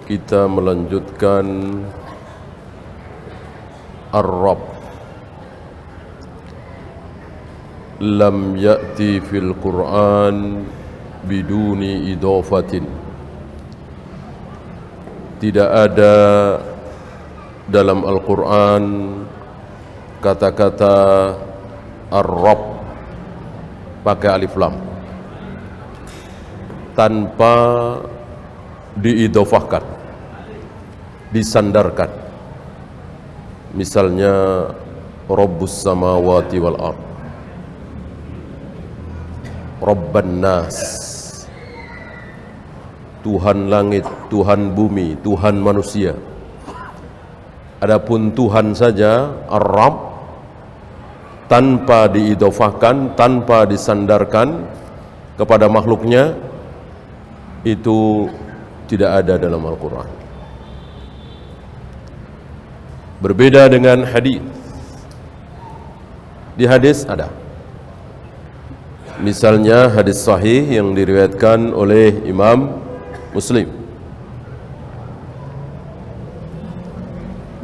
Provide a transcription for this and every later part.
kita melanjutkan Ar-Rabb. Lam ya'ti fil Qur'an biduni idafatin. Tidak ada dalam Al-Quran kata-kata Ar-Rabb pakai alif lam tanpa diidofahkan, disandarkan. Misalnya Rabbus samawati wal ard, Rabban nas, Tuhan langit, Tuhan bumi, Tuhan manusia. Adapun Tuhan saja, Ar-Rabb, tanpa diidofahkan, tanpa disandarkan kepada makhluknya, itu tidak ada dalam Al-Quran. Berbeda dengan hadis. Di hadis ada. Misalnya hadis sahih yang diriwayatkan oleh Imam Muslim.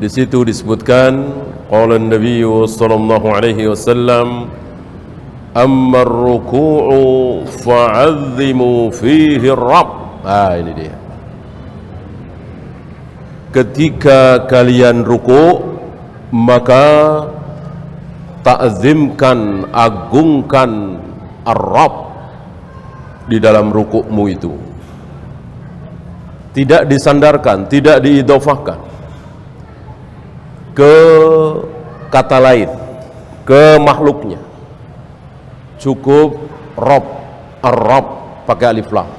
Di situ disebutkan qala an-nabiy sallallahu alaihi wasallam amma ar-ruku'u fa'azzimu fihi ar-rabb. Ini dia. Ketika kalian ruku', maka ta'zimkan, agungkan Ar-Rabb di dalam rukukmu itu. Tidak disandarkan, tidak diidofahkan ke kata lain, ke makhluknya. Cukup Rabb, Ar-Rabb pakai alif lam,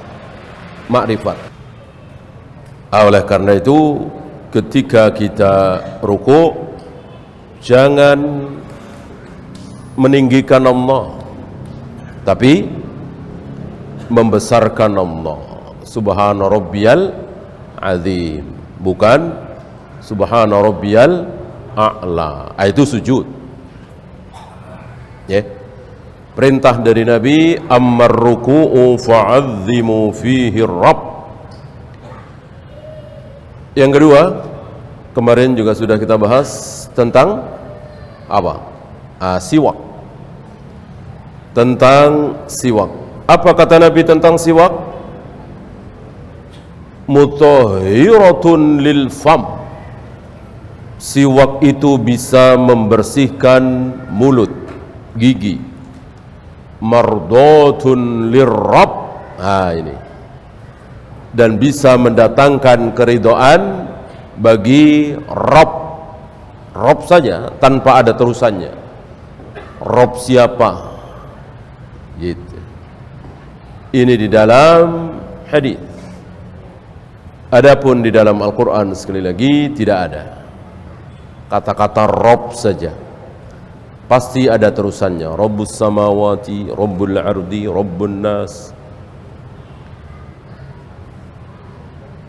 makrifat. Oleh karena itu, ketika kita ruku', jangan meninggikan Allah, tapi membesarkan Allah. Subhana rabbiyal azim, bukan subhana rabbiyal a'la. Itu sujud. Ya. Perintah dari Nabi, ammar ruku'u fa'azzimu fihi rabb. Yang kedua, kemarin juga sudah kita bahas tentang apa? Siwak. Tentang siwak. Apa kata Nabi tentang siwak? Mutahhiratun lil fam. Siwak itu bisa membersihkan mulut, gigi. Mardatun lirrabb. Ini. Dan bisa mendatangkan keridhaan bagi Rabb. Rabb saja tanpa ada terusannya. Rabb siapa? Gitu. Ini di dalam hadis. Adapun di dalam Al-Quran sekali lagi tidak ada kata-kata Rabb saja. Pasti ada terusannya. Rabbus samawati, Rabbul ardi, Rabbun nas.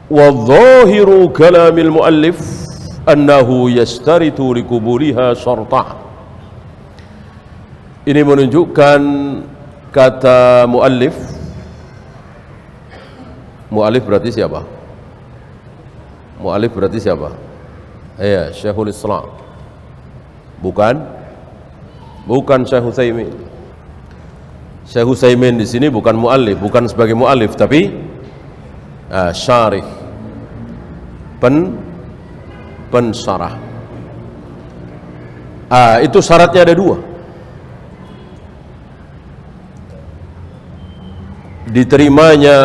Wa dhahiru kalamil muallif annahu yashtaritu likubuliha syartah. Ini menunjukkan kata muallif. Muallif berarti siapa? Muallif berarti siapa? Ya, Syekhul Islam. Bukan Syekh Utsaimin. Syekh Utsaimin di sini bukan muallif, bukan sebagai muallif, tapi syarih, pensyarah. Itu syaratnya ada dua. Diterimanya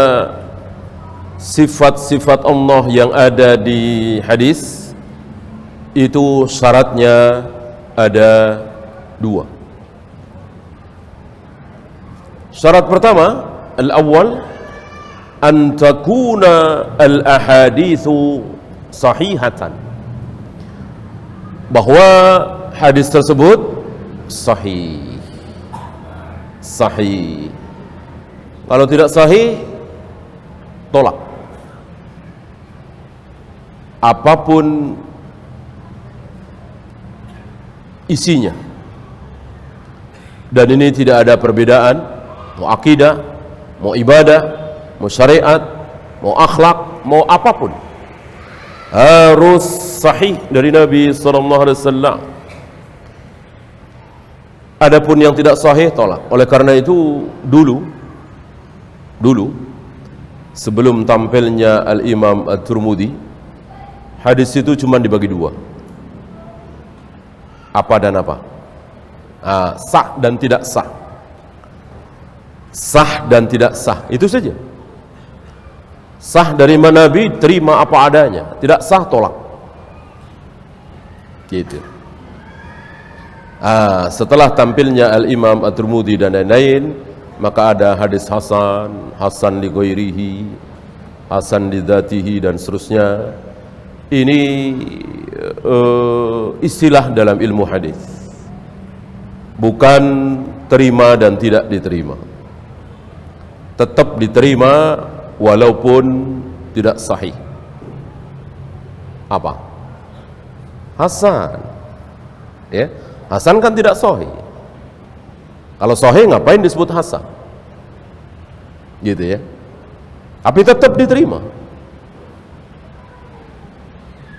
sifat-sifat Allah yang ada di hadis, itu syaratnya ada dua. Syarat pertama, al-awwal, an takuna al-ahaditsu sahihatan, bahwa hadis tersebut sahih. Kalau tidak sahih, tolak. Apapun isinya. Dan ini tidak ada perbedaan, mau akidah, mau ibadah, mau syariat, mau akhlak, mau apapun. harus sahih dari Nabi sallallahu alaihi wasallam. Adapun yang tidak sahih tolak. Oleh karena itu dulu sebelum tampilnya Al-Imam At-Tirmidzi, hadis itu cuma dibagi dua. Apa dan apa? Sah dan tidak sah. Sah dan tidak sah, itu saja. Sah dari mana Nabi, terima apa adanya. Tidak sah, tolak. Gitu. Setelah tampilnya Al-Imam At-Tirmidzi dan lain-lain, maka ada hadis hasan, hasan li ghairihi, hasan li dzatihi dan seterusnya. Ini istilah dalam ilmu hadis. Bukan terima dan tidak diterima. Tetap diterima walaupun tidak sahih. Apa? Hasan. Ya, hasan kan tidak sahih. Kalau sahih ngapain disebut hasan? Gitu ya. Tapi tetap diterima.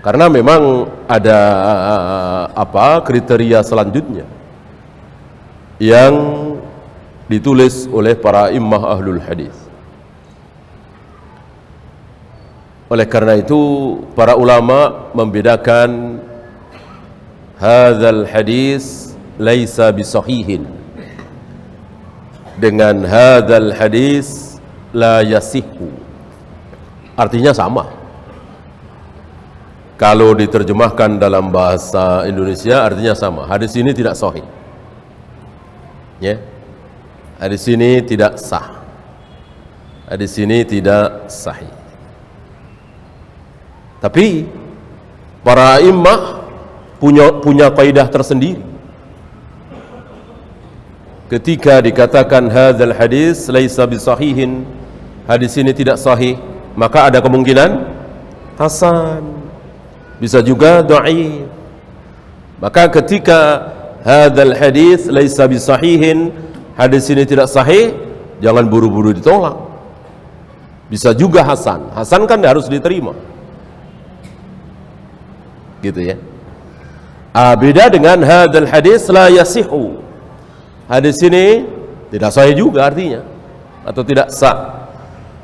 Karena memang ada kriteria selanjutnya yang ditulis oleh para imam ahlul hadis. Oleh karena itu para ulama membedakan hadzal hadis laisa bisahihin dengan hadzal hadis la yasihhu. Artinya sama. Kalau diterjemahkan dalam bahasa Indonesia artinya sama. Hadis ini tidak sahih. Ya. Hadis ini tidak sah. Hadis ini tidak sahih. Tapi para imam punya kaidah tersendiri. Ketika dikatakan hadzal hadis laisa bisahihin, hadis ini tidak sahih, maka ada kemungkinan hasan. Bisa juga dhaif. Maka ketika hadzal hadis laisa bisahihin, hadis ini tidak sahih, jangan buru-buru ditolak. Bisa juga hasan. Hasan kan harus diterima. Gitu ya. Beda dengan hadzal hadis la yasihu. Hadis ini tidak sahih juga artinya, atau tidak sah.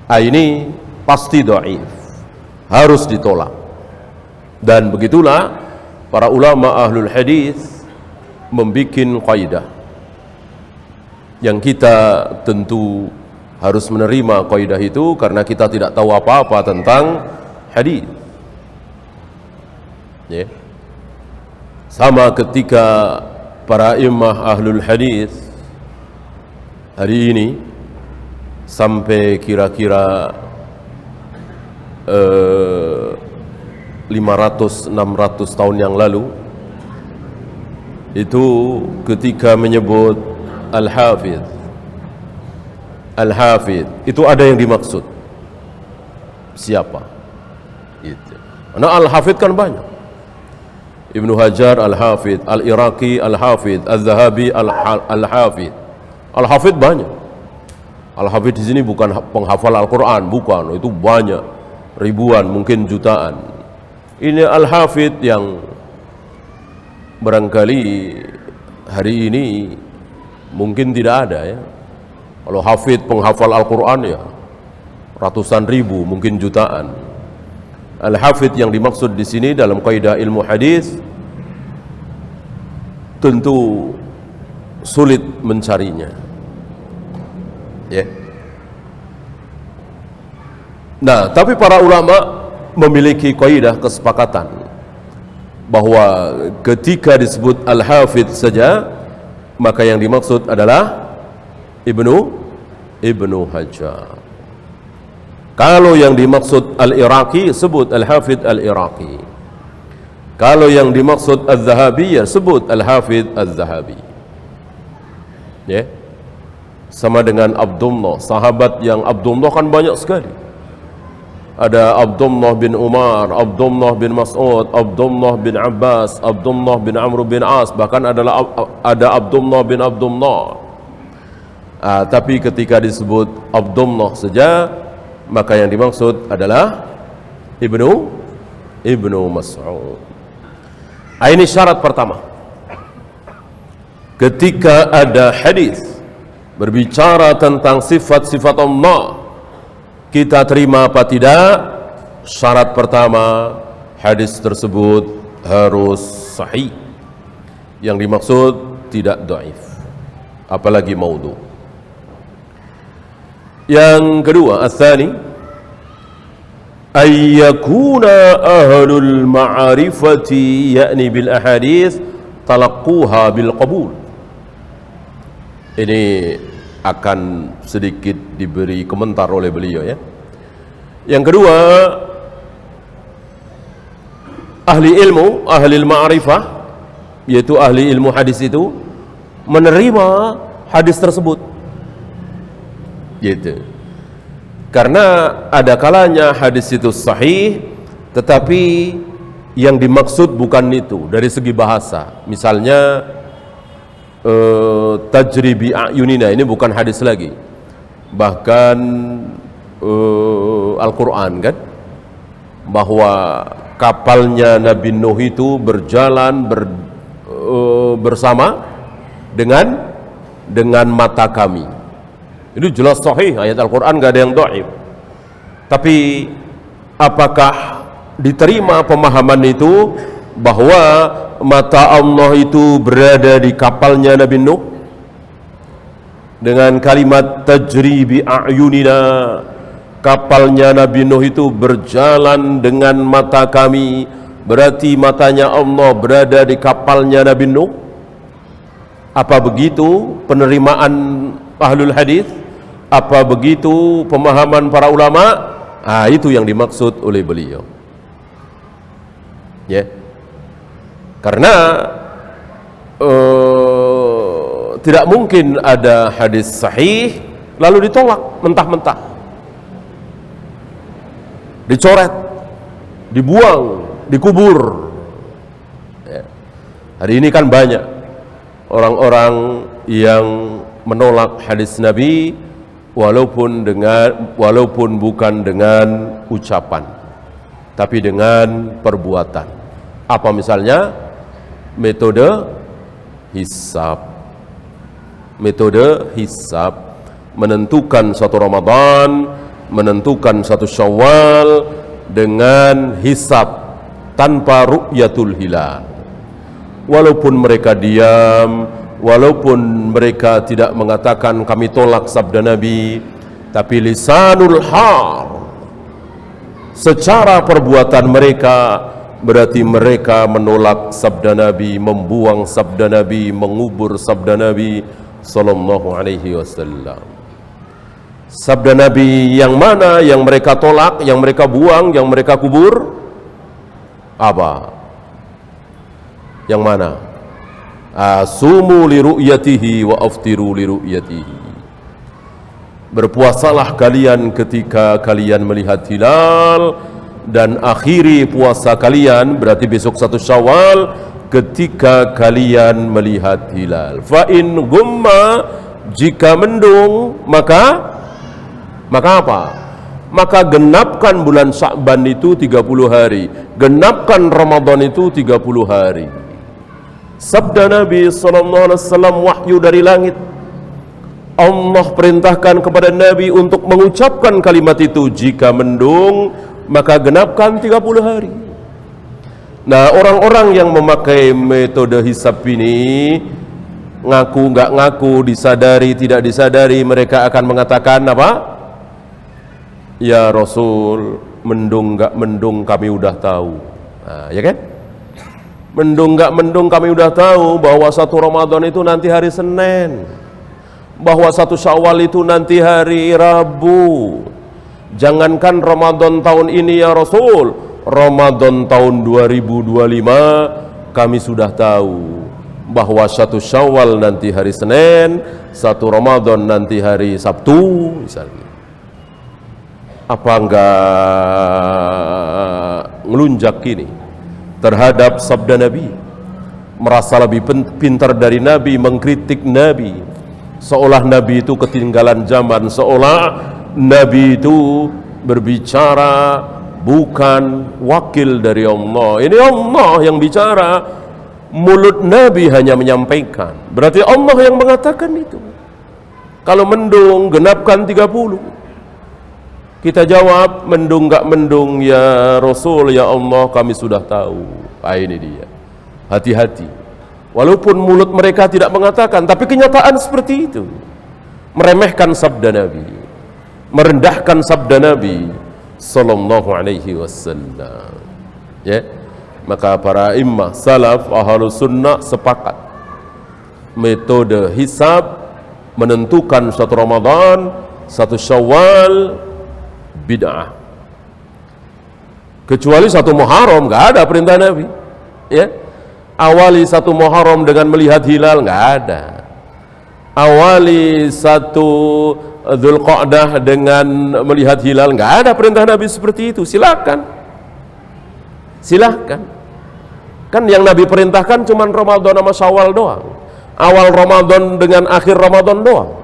Ini pasti dhaif. Harus ditolak. Dan begitulah para ulama ahlul hadis membuat kaidah yang kita tentu harus menerima kaidah itu karena kita tidak tahu apa-apa tentang hadis. Ya. Sama ketika para imam ahlul hadis hari ini sampai kira-kira 500-600 tahun yang lalu itu ketika menyebut Al-Hafidh itu ada yang dimaksud siapa itu. Karena Al-Hafidh kan banyak. Ibnu Hajar Al-Hafidh, Al-Iraqi Al-Hafidh, Al-Zahabi Al-Hafidh. Al-Hafidh banyak. Al-Hafidh di sini bukan penghafal Al-Quran, bukan, itu banyak, ribuan, mungkin jutaan. Ini Al-Hafidh yang barangkali hari ini mungkin tidak ada ya. Kalau hafidh penghafal Al-Quran ya ratusan ribu, mungkin jutaan. Al-Hafidh yang dimaksud di sini dalam kaidah ilmu hadis tentu sulit mencarinya. Ya. Nah, tapi para ulama memiliki kaidah kesepakatan bahwa ketika disebut Al-Hafidh saja maka yang dimaksud adalah Ibnu Hajar. Kalau yang dimaksud Al-Iraqi sebut Al-Hafidh Al-Iraqi. Kalau yang dimaksud Al-Zahabi ya sebut Al-Hafidh Al-Zahabi. Ya. Sama dengan Abdullah, sahabat yang Abdullah kan banyak sekali. Ada Abdullah bin Umar, Abdullah bin Mas'ud, Abdullah bin Abbas, Abdullah bin Amr bin As, bahkan ada Abdullah bin Abdullah. Tapi ketika disebut Abdullah saja, maka yang dimaksud adalah Ibnu Ibnu Mas'ud. Ini syarat pertama. Ketika ada hadis berbicara tentang sifat-sifat Allah, kita terima apa tidak? Syarat pertama, hadis tersebut harus sahih. Yang dimaksud tidak dhaif, apalagi maudhu. Yang kedua, ats-tsani ayyakuna ahlul ma'rifati yakni bil ahadits talaqquha bil qabul. Ini akan sedikit diberi komentar oleh beliau ya. Yang kedua, ahli ilmu, ahli ma'rifah, yaitu ahli ilmu hadis itu menerima hadis tersebut. Gitu. Karena ada kalanya hadis itu sahih, tetapi yang dimaksud bukan itu dari segi bahasa. Misalnya tajri bi ayunina, ini bukan hadis lagi. Bahkan Al-Quran kan, bahwa kapalnya Nabi Nuh itu berjalan bersama dengan mata kami. Itu jelas sahih, ayat Al-Quran gak ada yang dhaif. Tapi apakah diterima pemahaman itu bahwa mata Allah itu berada di kapalnya Nabi Nuh dengan kalimat tajri bi a'yunina, kapalnya Nabi Nuh itu berjalan dengan mata kami, berarti matanya Allah berada di kapalnya Nabi Nuh? Apa begitu penerimaan ahlul hadis? Apa begitu pemahaman para ulama? Itu yang dimaksud oleh beliau. Ya. Karena tidak mungkin ada hadis sahih lalu ditolak mentah-mentah, dicoret, dibuang, dikubur. Ya. Hari ini kan banyak orang-orang yang menolak hadis Nabi walaupun bukan dengan ucapan, tapi dengan perbuatan. Apa misalnya? Metode hisab. Metode hisab menentukan satu Ramadan, menentukan satu Syawal dengan hisab tanpa ru'yatul hilal. Walaupun mereka diam, walaupun mereka tidak mengatakan kami tolak sabda Nabi, tapi lisanul hal, secara perbuatan mereka berarti mereka menolak sabda Nabi, membuang sabda Nabi, mengubur sabda Nabi sallallahu alaihi wasallam. Sabda Nabi yang mana yang mereka tolak, yang mereka buang, yang mereka kubur? Apa? Yang mana? Asumu li ru'yatihi wa aftiru li ru'yatihi. Berpuasalah kalian ketika kalian melihat hilal, dan akhiri puasa kalian, berarti besok 1 Syawal, ketika kalian melihat hilal. Fa in gumma, jika mendung, maka apa? Maka genapkan bulan Sya'ban itu 30 hari, genapkan Ramadan itu 30 hari. Sabda Nabi sallallahu alaihi wasallam wahyu dari langit. Allah perintahkan kepada Nabi untuk mengucapkan kalimat itu, jika mendung maka genapkan 30 hari. Nah, orang-orang yang memakai metode hisab ini, ngaku nggak ngaku, disadari tidak disadari, mereka akan mengatakan apa? Ya Rasul, mendung nggak mendung kami udah tahu. Nah, ya kan? Mendung nggak mendung kami udah tahu bahwa 1 Ramadan itu nanti hari Senin, bahwa 1 Syawal itu nanti hari Rabu. Jangankan Ramadan tahun ini ya Rasul, Ramadan tahun 2025 kami sudah tahu bahwa 1 Syawal nanti hari Senin, 1 Ramadan nanti hari Sabtu misalnya. Apa enggak ngelunjak ini terhadap sabda Nabi, merasa lebih pintar dari Nabi, mengkritik Nabi, seolah Nabi itu ketinggalan zaman, seolah Nabi itu berbicara bukan wakil dari Allah. Ini Allah yang bicara, mulut Nabi hanya menyampaikan. Berarti Allah yang mengatakan itu. Kalau mendung, genapkan 30. Kita jawab, mendung gak mendung ya Rasul, ya Allah, kami sudah tahu. Ini dia. Hati-hati. Walaupun mulut mereka tidak mengatakan, tapi kenyataan seperti itu. Meremehkan sabda Nabi, merendahkan sabda Nabi sallallahu alaihi wasallam. Ya. Maka para imam salaf ahlus sunnah sepakat metode hisab menentukan satu Ramadan, satu Syawal bid'ah. Kecuali satu Muharram enggak ada perintah Nabi. Ya. Awali satu Muharram dengan melihat hilal enggak ada. Awali satu Dzulqa'dah dengan melihat hilal enggak ada perintah Nabi seperti itu. Silakan. Silakan. Kan yang Nabi perintahkan cuma Ramadan sama Syawal doang. Awal Ramadan dengan akhir Ramadan doang.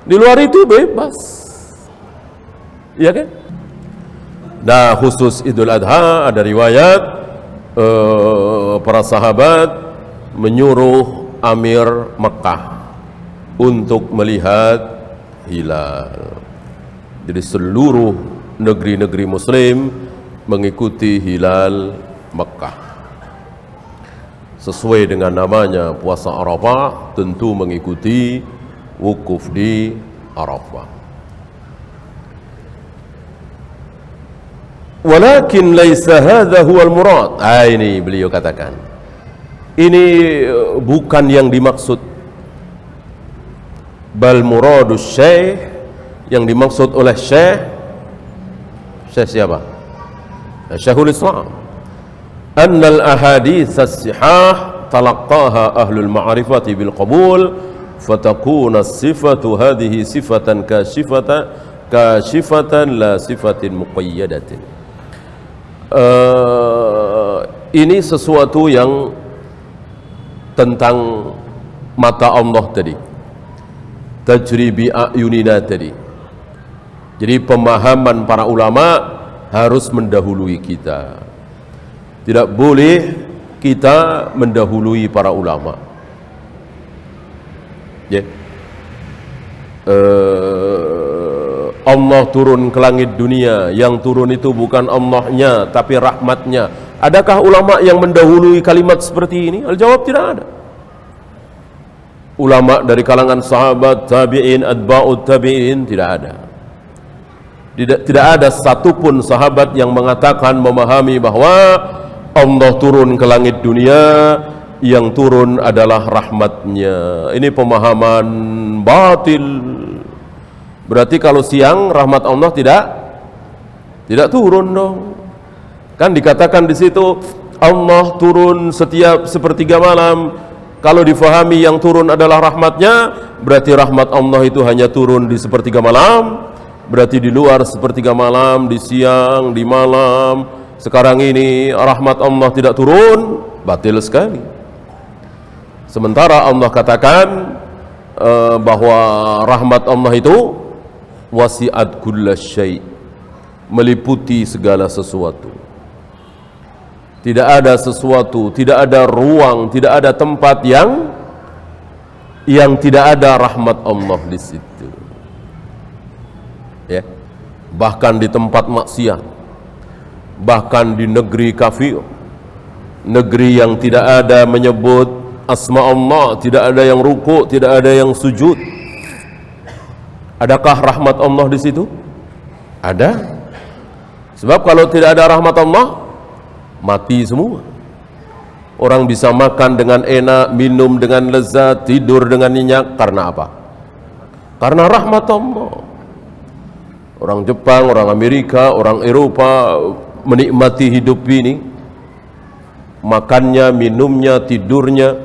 Di luar itu bebas. Iya kan? Nah, khusus Idul Adha ada riwayat para sahabat menyuruh Amir Mekah untuk melihat hilal. Jadi seluruh negeri-negeri Muslim mengikuti hilal Mekah. Sesuai dengan namanya puasa Arafah, tentu mengikuti wukuf di Arafah. Walakin laisa hadza huwal murad. Ini beliau katakan. Ini bukan yang dimaksud. Bal muradus syekh, yang dimaksud oleh syekh siapa? Syekhul Islam. Annal ahadits as-sihah talaqqaha ahlul ma'rifati bil qabul fatakuna as-sifatu hadhihi sifatan kashifatan la sifatin muqayyadatin. Ini sesuatu yang tentang mata Allah tadi, tajri bi ayunina tadi. Jadi pemahaman para ulama harus mendahului kita. Tidak boleh kita mendahului para ulama. Ya. Allah turun ke langit dunia, yang turun itu bukan Allahnya tapi rahmatnya. Adakah ulama yang mendahului kalimat seperti ini? Al-jawab tidak ada. Ulama dari kalangan sahabat, tabi'in, atba'ut tabi'in tidak ada. Tidak ada satupun sahabat yang mengatakan, memahami bahwa Allah turun ke langit dunia, yang turun adalah rahmatnya. Ini pemahaman batil. Berarti kalau siang rahmat Allah tidak turun dong. Kan dikatakan di situ Allah turun setiap sepertiga malam. Kalau difahami yang turun adalah rahmatnya, berarti rahmat Allah itu hanya turun di sepertiga malam. Berarti di luar sepertiga malam, di siang, di malam. Sekarang ini rahmat Allah tidak turun, batil sekali. Sementara Allah katakan bahwa rahmat Allah itu wasi'at kulla syai', meliputi segala sesuatu. Tidak ada sesuatu, tidak ada ruang, tidak ada tempat yang tidak ada rahmat Allah di situ. Ya. Bahkan di tempat maksiat, bahkan di negeri kafir, negeri yang tidak ada menyebut asma Allah, tidak ada yang ruku', tidak ada yang sujud. Adakah rahmat Allah di situ? Ada. Sebab kalau tidak ada rahmat Allah, mati semua. Orang bisa makan dengan enak, minum dengan lezat, tidur dengan nyenyak, karena apa? Karena rahmat Allah. Orang Jepang, orang Amerika, orang Eropa menikmati hidup ini, makannya, minumnya, tidurnya.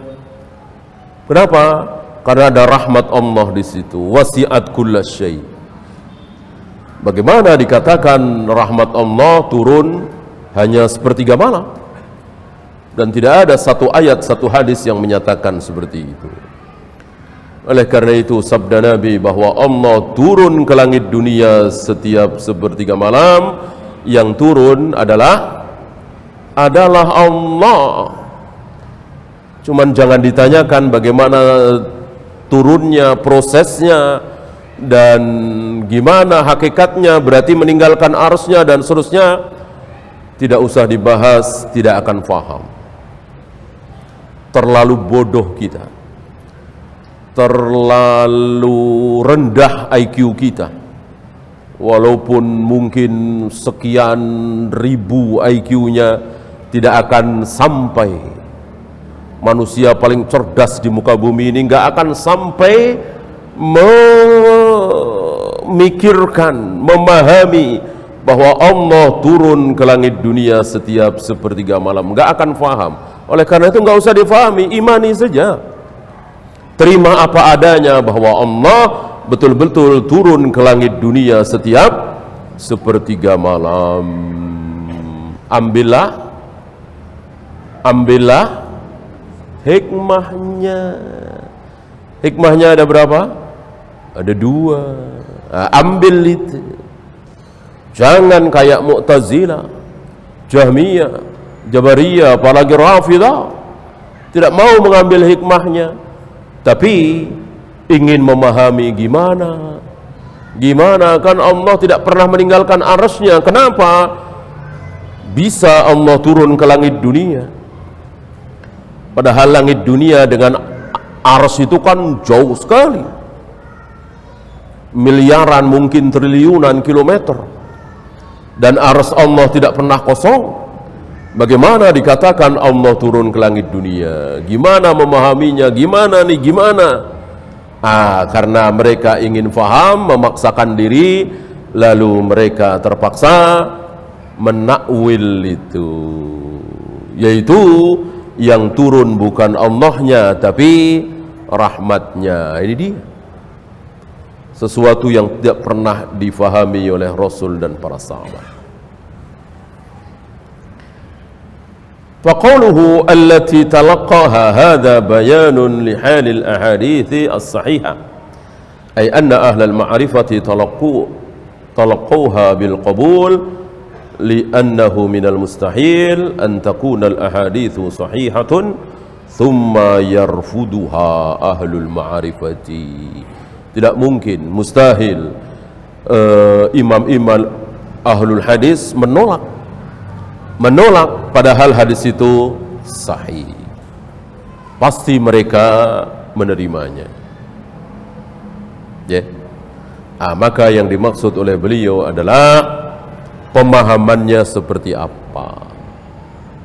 Kenapa? Karena ada rahmat Allah di situ. Wasi'at kulla syai'. Bagaimana dikatakan rahmat Allah turun hanya sepertiga malam? Dan tidak ada satu ayat, satu hadis yang menyatakan seperti itu. Oleh karena itu sabda Nabi bahwa Allah turun ke langit dunia setiap sepertiga malam, yang turun adalah Allah. Cuman jangan ditanyakan bagaimana turunnya, prosesnya, dan gimana hakikatnya, berarti meninggalkan arsy-Nya dan seterusnya. Tidak usah dibahas, tidak akan faham. Terlalu bodoh kita, terlalu rendah IQ kita. Walaupun mungkin sekian ribu IQ-nya, tidak akan sampai. Manusia paling cerdas di muka bumi ini nggak akan sampai memikirkan, memahami bahwa Allah turun ke langit dunia setiap sepertiga malam. Nggak akan faham. Oleh karena itu nggak usah difahami, imani saja. Terima apa adanya bahwa Allah betul-betul turun ke langit dunia setiap sepertiga malam. Ambillah hikmahnya. Hikmahnya ada berapa? Ada 2. Nah, ambil itu. Jangan kayak Mu'tazilah, Jahmiyah, Jabariyah, apalagi Rafidah, tidak mau mengambil hikmahnya, tapi ingin memahami gimana kan Allah tidak pernah meninggalkan arsy-Nya. Kenapa bisa Allah turun ke langit dunia? Padahal langit dunia dengan arsy itu kan jauh sekali, miliaran mungkin triliunan kilometer, dan arsy Allah tidak pernah kosong. Bagaimana dikatakan Allah turun ke langit dunia? Gimana memahaminya? Gimana? Karena mereka ingin faham, memaksakan diri, lalu mereka terpaksa menakwil itu, yaitu yang turun bukan Allahnya tapi rahmatnya. Ini dia sesuatu yang tidak pernah difahami oleh Rasul dan para sahabat. Faqauluhu allati talaqqaha hadha bayanun li halil ahadithi as-sahihah, ay anna ahlal ma'rifati talaqquha bil qabul li'annahu minal mustahil an takuna al-ahadithu sahihatun thumma yarfuduha ahlul ma'rifati. Tidak mungkin, mustahil imam-imam ahlul hadis menolak padahal hadis itu sahih. Pasti mereka menerimanya. Maka yang dimaksud oleh beliau adalah pemahamannya seperti apa?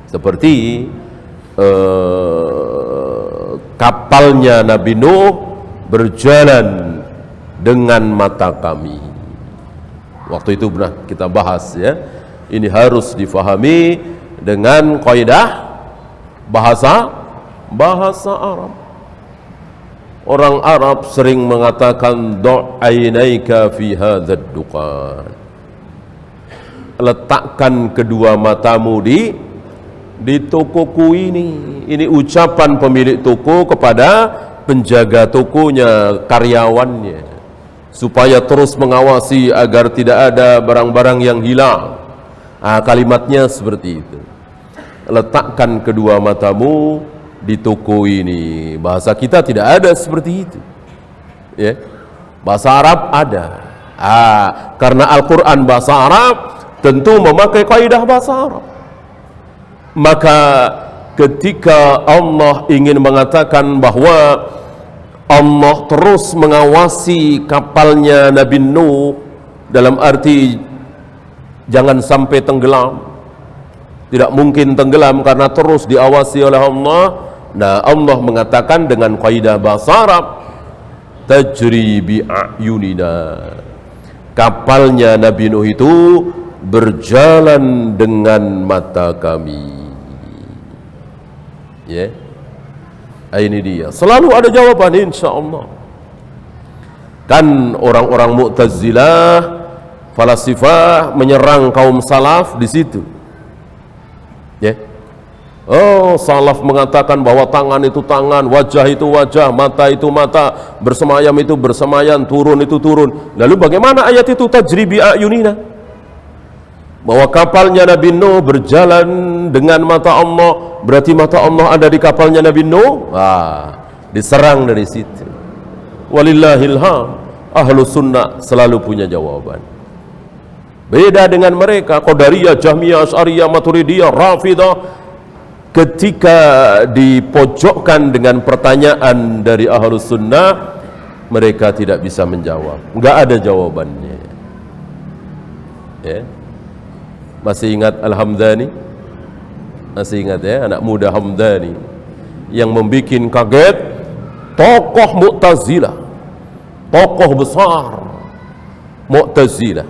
Seperti kapalnya Nabi Nuh berjalan dengan mata kami. Waktu itu pernah kita bahas ya. Ini harus difahami dengan kaidah bahasa Arab. Orang Arab sering mengatakan du'ainaika fi hadzal duqan. Letakkan kedua matamu di tokoku ini. Ini ucapan pemilik toko kepada penjaga tokonya, karyawannya, supaya terus mengawasi agar tidak ada barang-barang yang hilang. Kalimatnya seperti itu. Letakkan kedua matamu di toko ini. Bahasa kita tidak ada seperti itu. Ya. Bahasa Arab ada. Karena Al-Quran bahasa Arab, tentu memakai kaidah bahasa Arab. Maka ketika Allah ingin mengatakan bahwa Allah terus mengawasi kapalnya Nabi Nuh, dalam arti jangan sampai tenggelam, tidak mungkin tenggelam karena terus diawasi oleh Allah. Nah, Allah mengatakan dengan kaidah bahasa Arab, tajri bi a'yunina, kapalnya Nabi Nuh itu berjalan dengan mata kami. Ya, ini dia. Selalu ada jawaban, insya Allah. Kan orang-orang Mu'tazilah, falasifah menyerang kaum salaf di situ. Ya. Salaf mengatakan bahwa tangan itu tangan, wajah itu wajah, mata itu mata, bersemayam itu bersemayam, turun itu turun. Lalu bagaimana ayat itu tajri bi a'yunina? bahwa kapalnya Nabi Nuh berjalan dengan mata Allah, berarti mata Allah ada di kapalnya Nabi Nuh. Diserang dari situ. Walillahilham, ahlu sunnah selalu punya jawaban. Beda dengan mereka Qadariyah, Jahmiyah, Asy'ariyah, Maturidiyah, Rafidah, ketika dipojokkan dengan pertanyaan dari ahlu sunnah, mereka tidak bisa menjawab, nggak ada jawabannya. Ya. Masih ingat Al-Hamdani? Masih ingat ya, anak muda Hamdani yang membuat kaget tokoh Mu'tazilah, tokoh besar Mu'tazilah,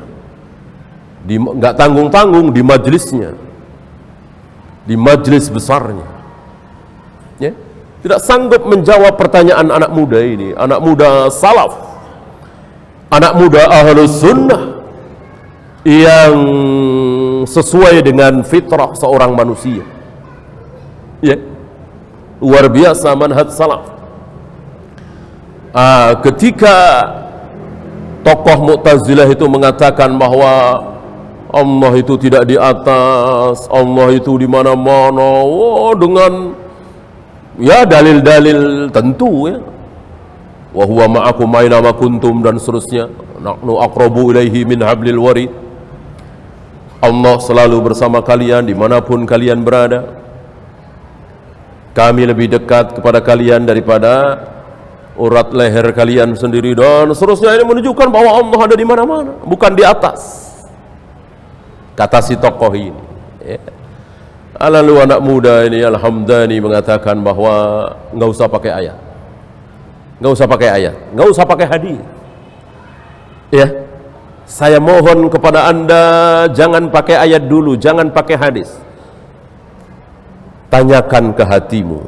nggak tanggung-tanggung di majelisnya, di majelis besarnya, ya, tidak sanggup menjawab pertanyaan anak muda ini, anak muda salaf, anak muda ahlus sunnah yang sesuai dengan fitrah seorang manusia. Ya, luar biasa manhaj salaf. Ketika tokoh Mu'tazilah itu mengatakan bahwa Allah itu tidak di atas, Allah itu di mana-mana, dengan ya dalil-dalil tentu ya, wa huwa ma'akum aina ma kuntum dan seterusnya, nahnu aqrabu ilaihi min hablil warid, Allah selalu bersama kalian dimanapun kalian berada, kami lebih dekat kepada kalian daripada urat leher kalian sendiri dan seterusnya. Ini menunjukkan bahwa Allah ada di mana-mana, bukan di atas, kata si tokoh ini ya. Lalu anak muda ini Al-Hamdani mengatakan bahwa nggak usah pakai ayat, nggak usah pakai ayat, nggak usah pakai hadis ya. Saya mohon kepada anda, jangan pakai ayat dulu, jangan pakai hadis, tanyakan ke hatimu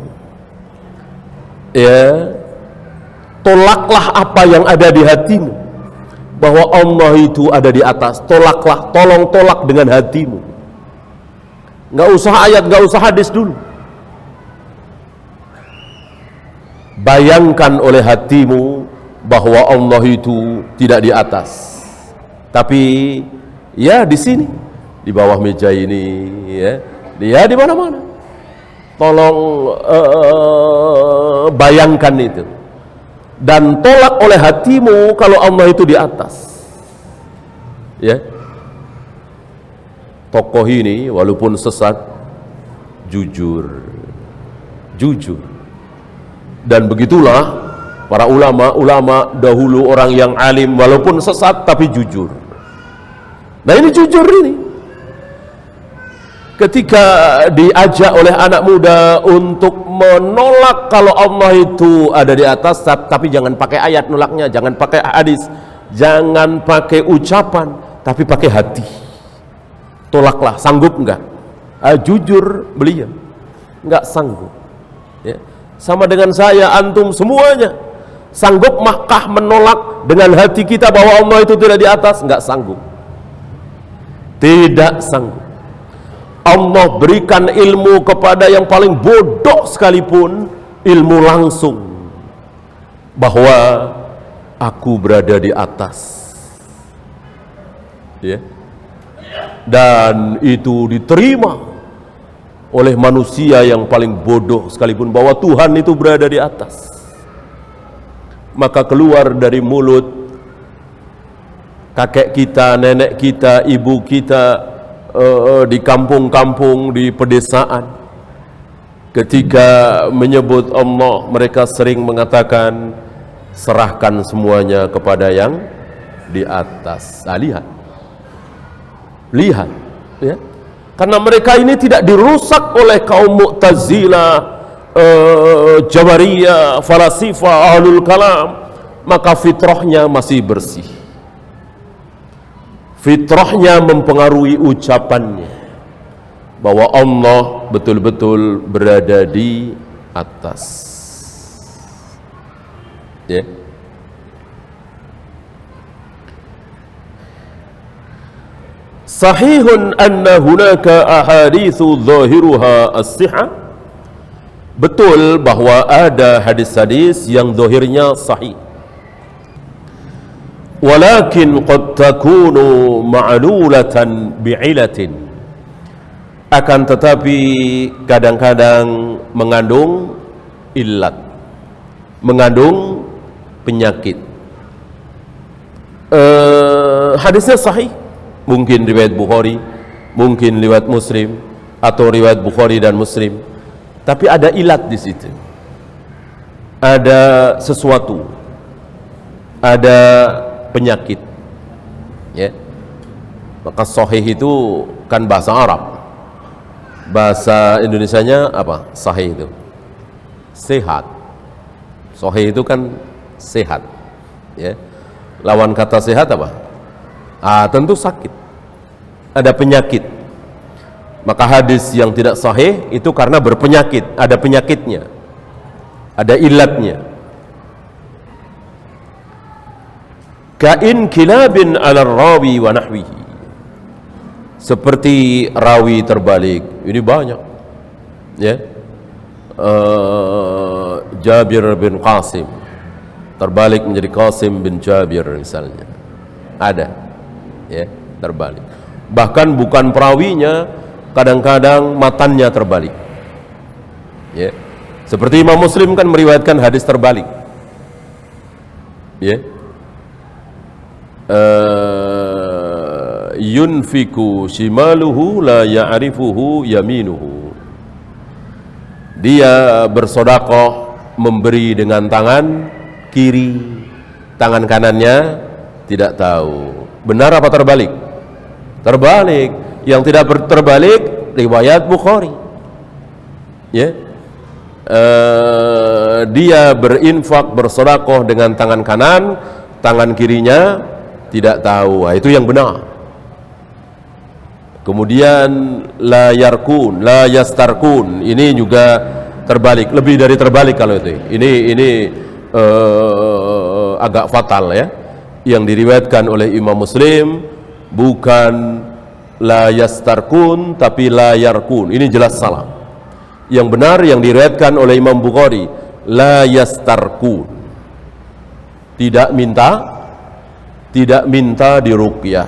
ya. Tolaklah apa yang ada di hatimu, bahwa Allah itu ada di atas. Tolaklah, tolong tolak dengan hatimu. Nggak usah ayat, nggak usah hadis dulu. Bayangkan oleh hatimu bahwa Allah itu tidak di atas, tapi ya di sini, di bawah meja ini, ya, dia di mana-mana. Tolong bayangkan itu. Dan tolak oleh hatimu kalau Allah itu di atas ya. Tokoh ini walaupun sesat, jujur, dan begitulah para ulama dahulu, orang yang alim walaupun sesat tapi jujur. Nah ini jujur ini, ketika diajak oleh anak muda untuk menolak kalau Allah itu ada di atas, tapi jangan pakai ayat nolaknya, jangan pakai hadis, jangan pakai ucapan, tapi pakai hati. Tolaklah, sanggup enggak? Jujur beliau, enggak sanggup ya. Sama dengan saya, antum semuanya, sanggup mahkah menolak dengan hati kita bahwa Allah itu tidak di atas? Enggak sanggup, tidak sanggup. Allah berikan ilmu kepada yang paling bodoh sekalipun, ilmu langsung bahwa aku berada di atas ya. Dan itu diterima oleh manusia yang paling bodoh sekalipun bahwa Tuhan itu berada di atas. Maka keluar dari mulut kakek kita, nenek kita, ibu kita, di kampung-kampung, di pedesaan, ketika menyebut Allah, mereka sering mengatakan serahkan semuanya kepada yang di atas. Lihat ya, karena mereka ini tidak dirusak oleh kaum Mu'tazilah, Jabariyah, Falasifah, Ahlul Kalam, maka fitrahnya masih bersih. Fitrahnya mempengaruhi ucapannya bahwa Allah betul-betul berada di atas ya. Sahihun anna hunaka ahaditsu zahiruha as-sihah, betul bahwa ada hadis-hadis yang zahirnya sahih. walakin qad takunu ma'lulatan bi'ilatin, akan tetapi kadang-kadang mengandung illat, mengandung penyakit. Hadisnya sahih, mungkin riwayat Bukhari, mungkin riwayat Muslim, atau riwayat Bukhari dan Muslim, tapi ada ilat di situ, ada sesuatu, ada penyakit, ya. Maka sahih itu kan bahasa Arab, bahasa Indonesianya apa? Sahih itu sehat, sahih itu kan sehat, ya. Lawan kata sehat apa? Tentu sakit, ada penyakit. Maka hadis yang tidak sahih itu karena berpenyakit, ada penyakitnya, ada ilatnya. Kain kilabin ala rawi wa nahwihi, seperti rawi terbalik. Ini banyak, ya. Jabir bin Qasim terbalik menjadi Qasim bin Jabir misalnya, ada, ya, terbalik. Bahkan bukan perawinya, kadang-kadang matannya terbalik, ya. Seperti Imam Muslim kan meriwayatkan hadis terbalik, ya. Yunfiku shimaluhu la ya'rifuhu yaminuhu, dia bersedekah memberi dengan tangan kiri, tangan kanannya tidak tahu. Benar apa terbalik? Terbalik. Yang tidak terbalik riwayat Bukhari, ya. Dia berinfak, bersedekah dengan tangan kanan, tangan kirinya tidak tahu. Itu yang benar. Kemudian la yarkun, la yastarkun, ini juga terbalik, lebih dari terbalik kalau itu. Ini agak fatal, ya. Yang diriwayatkan oleh Imam Muslim bukan la yastarkun tapi la yarkun. Ini jelas salah. Yang benar yang diriwayatkan oleh Imam Bukhari la yastarkun, tidak minta diruqyah,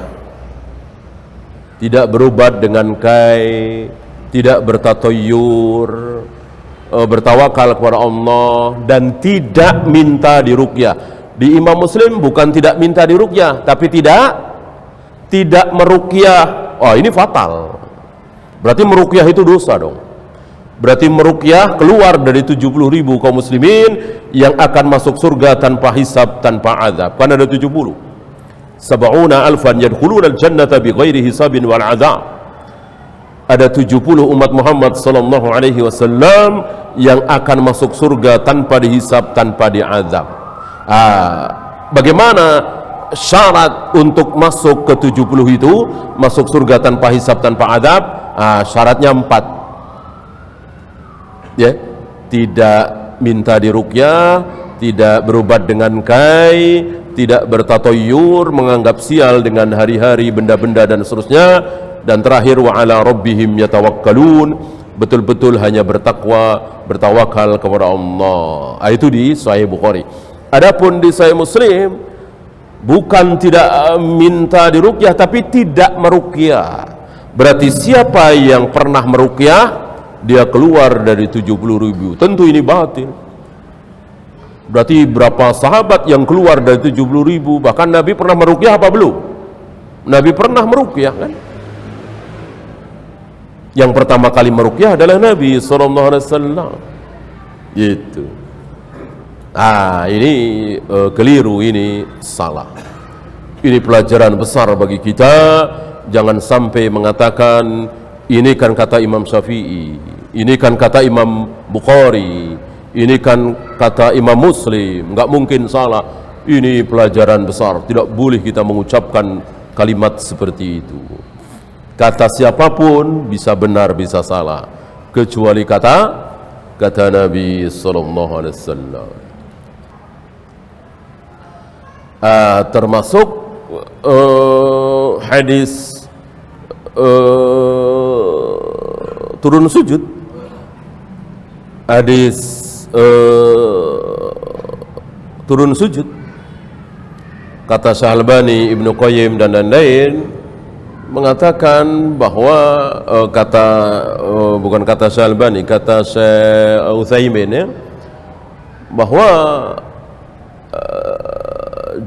tidak berobat dengan kai, tidak bertatoyur, bertawakal kepada Allah, dan tidak minta diruqyah. Di Imam Muslim bukan tidak minta diruqyah, tapi tidak meruqyah. Ini fatal. Berarti meruqyah itu dosa dong. Berarti meruqyah keluar dari 70.000 kaum muslimin yang akan masuk surga tanpa hisab, tanpa azab. Kan ada 70. Sab'una alfan yadkhuluna al-jannata bighairi hisabin wal azab. Ada 70 umat Muhammad sallallahu alaihi wasallam yang akan masuk surga tanpa dihisab, tanpa diazab. Bagaimana syarat untuk masuk ke 70 itu, masuk surga tanpa hisab, tanpa azab? Syaratnya 4, ya. Tidak minta diruqyah, tidak berobat dengan kai, tidak bertatoyur, menganggap sial dengan hari-hari, benda-benda dan seterusnya, dan terakhir wa ala rabbihim yatawakkalun, betul-betul hanya bertakwa, bertawakal kepada Allah. Itu di Sahih Bukhari. Adapun di Sahih Muslim bukan tidak minta diruqyah tapi tidak meruqyah. Berarti siapa yang pernah meruqyah dia keluar dari 70.000. Tentu ini batil. Berarti berapa sahabat yang keluar dari 70.000? Bahkan Nabi pernah meruqyah apa belum? Nabi pernah meruqyah, kan? Yang pertama kali meruqyah adalah Nabi SAW. Gitu. Ini keliru, ini salah. Ini pelajaran besar bagi kita. Jangan sampai mengatakan ini kan kata Imam Syafi'i, ini kan kata Imam Bukhari, ini kan kata Imam Muslim. Enggak mungkin salah. Ini pelajaran besar. Tidak boleh kita mengucapkan kalimat seperti itu. Kata siapapun bisa benar bisa salah, kecuali kata Nabi sallallahu alaihi wasallam. Termasuk hadis turun sujud, hadis turun sujud, kata Syalbani, Ibnu Qayyim dan lain-lain mengatakan bahwa bukan kata Syalbani, kata Syekh Utsaimin ya, bahwa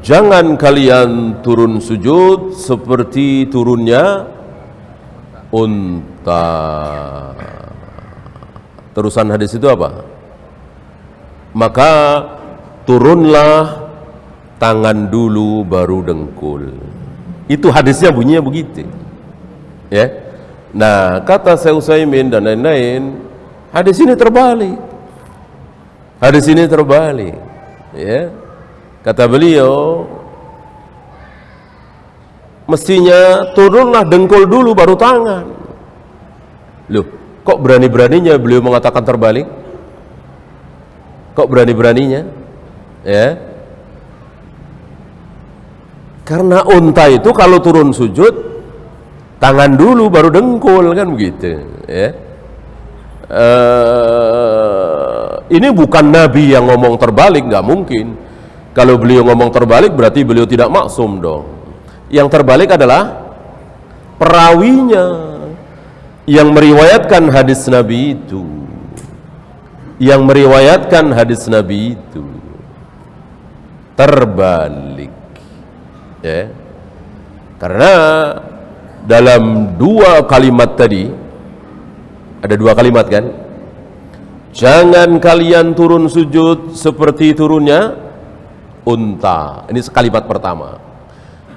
jangan kalian turun sujud seperti turunnya unta. Terusan hadis itu apa? Maka turunlah tangan dulu baru dengkul. Itu hadisnya bunyinya begitu. Ya. Nah, kata Syekh Utsaimin dan lain-lain, hadis ini terbalik. Hadis ini terbalik. Ya. Kata beliau, mestinya turunlah dengkul dulu baru tangan. Loh, kok berani-beraninya beliau mengatakan terbalik? Kok berani-beraninya? Ya. Karena unta itu kalau turun sujud tangan dulu baru dengkul, kan begitu ya. Ini bukan Nabi yang ngomong terbalik, nggak mungkin. Kalau beliau ngomong terbalik berarti beliau tidak maksum dong. Yang terbalik adalah perawinya yang meriwayatkan hadis Nabi itu, yang meriwayatkan hadis Nabi itu terbalik ya. Karena dalam dua kalimat tadi ada dua kalimat kan, jangan kalian turun sujud seperti turunnya unta. Ini kalimat pertama.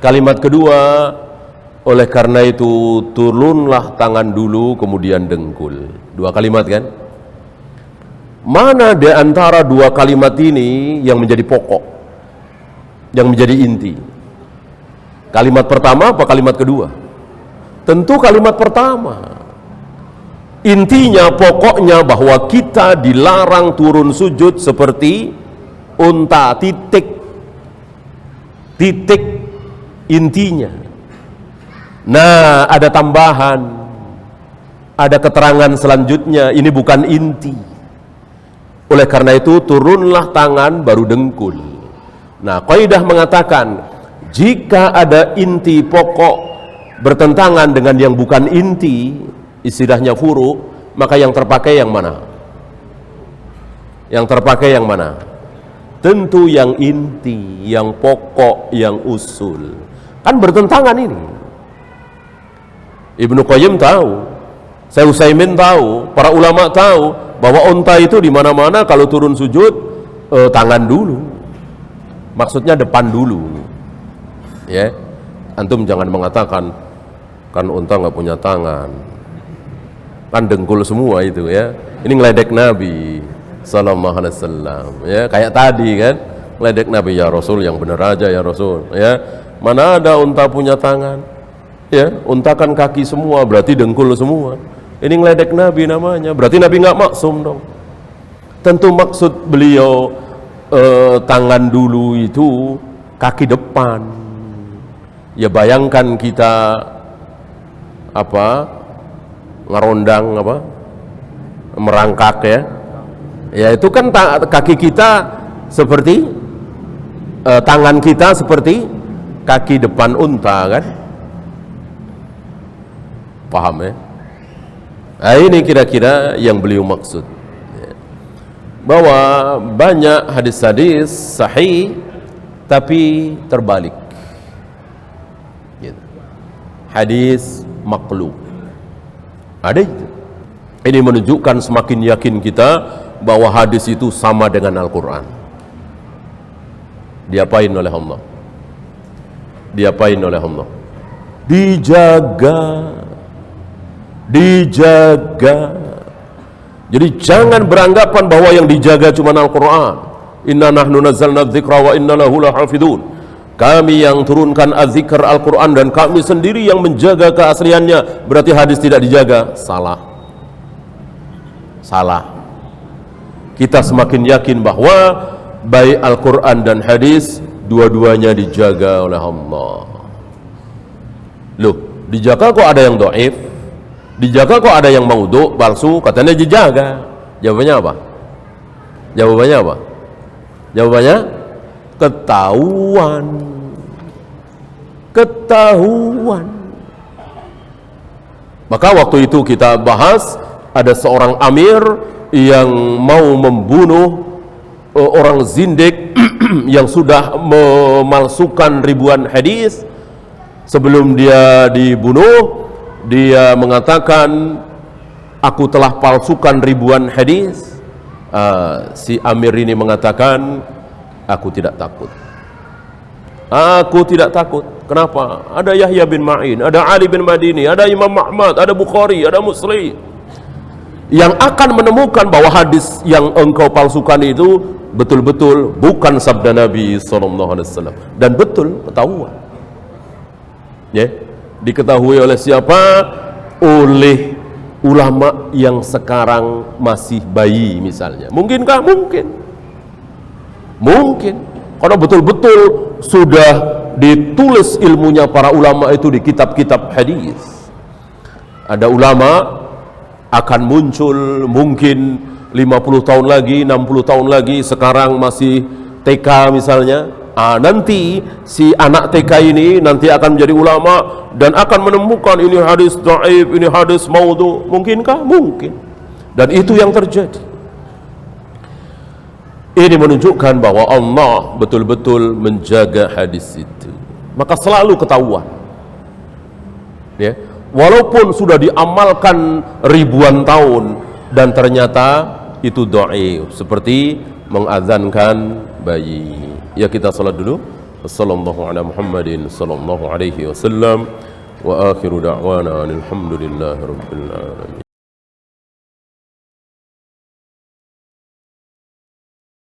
Kalimat kedua, oleh karena itu turunlah tangan dulu kemudian dengkul. Dua kalimat kan? Mana di antara dua kalimat ini yang menjadi pokok, yang menjadi inti? Kalimat pertama apa kalimat kedua? Tentu kalimat pertama. Intinya, pokoknya bahwa kita dilarang turun sujud seperti unta, titik intinya. Nah, ada tambahan, ada keterangan selanjutnya, ini bukan inti. Oleh karena itu turunlah tangan baru dengkul. Nah, kaidah mengatakan jika ada inti pokok bertentangan dengan yang bukan inti, istilahnya furu, maka yang terpakai yang mana? Yang terpakai yang mana? Tentu yang inti, yang pokok, yang usul. Kan bertentangan ini. Ibnu Qayyim tahu, Syekh Utsaimin tahu, para ulama tahu bahwa unta itu di mana-mana kalau turun sujud tangan dulu. Maksudnya depan dulu. Ya. Antum jangan mengatakan kan unta nggak punya tangan. Kan dengkul semua itu ya. Ini ngeledek Nabi sallallahu alaihi wasallam ya, kayak tadi kan ngeledek Nabi, ya Rasul yang benar aja ya Rasul ya, mana ada unta punya tangan ya, unta kan kaki semua berarti dengkul semua. Ini ngeledek Nabi namanya, berarti Nabi nggak maksum dong. Tentu maksud beliau tangan dulu itu kaki depan. Ya bayangkan kita ngerondang merangkak ya itu kan kaki kita seperti tangan kita seperti kaki depan unta kan, paham ya? Nah, ini kira-kira yang beliau maksud ya. Bahwa banyak hadis-hadis sahih tapi terbalik gitu. Hadis maqlub ada itu. Ini menunjukkan semakin yakin kita bahwa hadis itu sama dengan Al-Quran. Diapain oleh Allah? Diapain oleh Allah? Dijaga. Jadi jangan beranggapan bahwa yang dijaga cuma Al-Quran. Inna nahnu nazzalna dzikra wa inna lahu lahafidun. Kami yang turunkan az-zikr Al-Quran dan kami sendiri yang menjaga keasliannya. Berarti hadis tidak dijaga? Salah. Kita semakin yakin bahwa baik Al-Quran dan hadis dua-duanya dijaga oleh Allah. Loh, dijaga kok ada yang dhaif? Dijaga kok ada yang maudhu, palsu? Katanya dijaga. Jawabannya apa? Jawabannya ketahuan. ketahuan. Maka waktu itu kita bahas ada seorang amir yang mau membunuh orang zindik yang sudah memalsukan ribuan hadis. Sebelum dia dibunuh, dia mengatakan, aku telah palsukan ribuan hadis. Si amir ini mengatakan, aku tidak takut. Aku tidak takut. Kenapa? Ada Yahya bin Ma'in, ada Ali bin Madini, ada Imam Ahmad, ada Bukhari, ada Muslim yang akan menemukan bahwa hadis yang engkau palsukan itu betul-betul bukan sabda Nabi SAW, dan betul ketahuan. Ya, diketahui oleh siapa? Oleh ulama yang sekarang masih bayi misalnya. Mungkinkah? Mungkin. Karena betul-betul sudah ditulis ilmunya para ulama itu di kitab-kitab hadis. Ada ulama akan muncul mungkin 50 tahun lagi, 60 tahun lagi, sekarang masih TK misalnya. Nanti si anak TK ini nanti akan menjadi ulama dan akan menemukan ini hadis dhaif, ini hadis maudhu. Mungkinkah? Mungkin. Dan itu yang terjadi. Ini menunjukkan bahwa Allah betul-betul menjaga hadis itu. Maka selalu ketahuan. Ya, walaupun sudah diamalkan ribuan tahun dan ternyata itu dhaif, seperti mengazankan bayi. Ya, kita salat dulu. Wassallallahu ala Muhammadin sallallahu alaihi wasallam wa akhiru da'wana alhamdulillahi rabbil alamin.